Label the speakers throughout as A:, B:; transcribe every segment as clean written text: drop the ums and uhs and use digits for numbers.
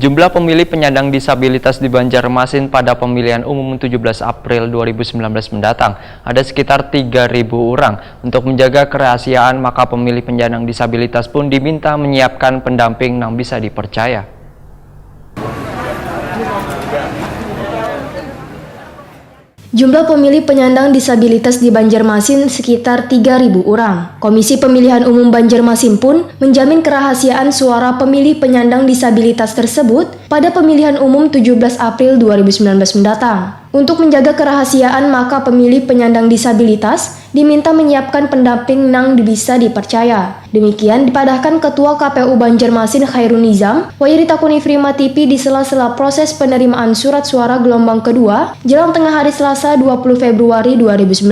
A: Jumlah pemilih penyandang disabilitas di Banjarmasin pada pemilihan umum 17 April 2019 mendatang ada sekitar 3.000 orang. Untuk menjaga kerahasiaan, maka pemilih penyandang disabilitas pun diminta menyiapkan pendamping yang bisa dipercaya.
B: Jumlah pemilih penyandang disabilitas di Banjarmasin sekitar 3.000 orang. Komisi Pemilihan Umum Banjarmasin pun menjamin kerahasiaan suara pemilih penyandang disabilitas tersebut pada pemilihan umum 17 April 2019 mendatang. Untuk menjaga kerahasiaan, maka pemilih penyandang disabilitas diminta menyiapkan pendamping yang bisa dipercaya. Demikian dipadahkan Ketua KPU Banjarmasin Khairul Nizam, Wairita Kunifrima TV di sela-sela proses penerimaan surat suara gelombang kedua jelang tengah hari Selasa 20 Februari 2019.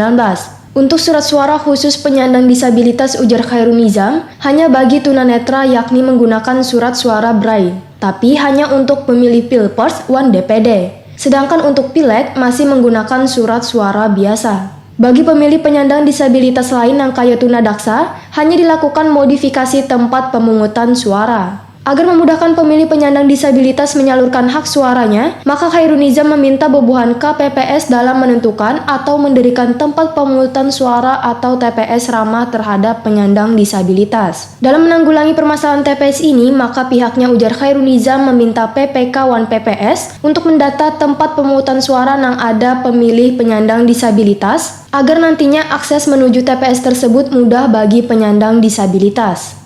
B: Untuk surat suara khusus penyandang disabilitas, ujar Khairul Nizam, hanya bagi tunanetra yakni menggunakan surat suara Braille, tapi hanya untuk pemilih Pilpres 1 DPD. Sedangkan untuk Pileg masih menggunakan surat suara biasa. Bagi pemilih penyandang disabilitas lain yang kaya tunadaksa, hanya dilakukan modifikasi tempat pemungutan suara. Agar memudahkan pemilih penyandang disabilitas menyalurkan hak suaranya, maka Khairul Nizam meminta bobohan KPPS dalam menentukan atau mendirikan tempat pemungutan suara atau TPS ramah terhadap penyandang disabilitas. Dalam menanggulangi permasalahan TPS ini, maka pihaknya, ujar Khairul Nizam, meminta PPK 1 PPS untuk mendata tempat pemungutan suara yang ada pemilih penyandang disabilitas, agar nantinya akses menuju TPS tersebut mudah bagi penyandang disabilitas.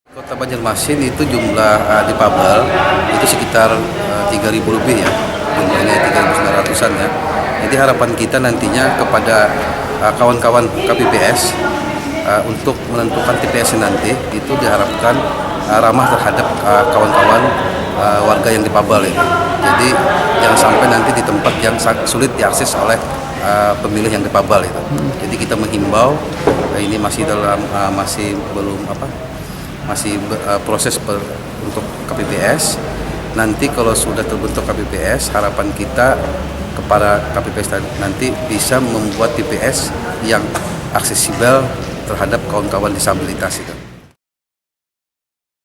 C: Kota Banjarmasin itu jumlah difabel itu sekitar 3.000 lebih ya, jumlahnya 3.900-an ya. Jadi harapan kita nantinya kepada kawan-kawan KPPS untuk menentukan TPS nanti itu diharapkan ramah terhadap kawan-kawan warga yang difabel ini. Jadi jangan sampai nanti di tempat yang sulit diakses oleh pemilih yang difabel itu. Jadi kita menghimbau, ini masih proses untuk KPPS. Nanti kalau sudah terbentuk KPPS, harapan kita kepada KPPS nanti bisa membuat TPS yang aksesibel terhadap kawan-kawan disabilitas itu.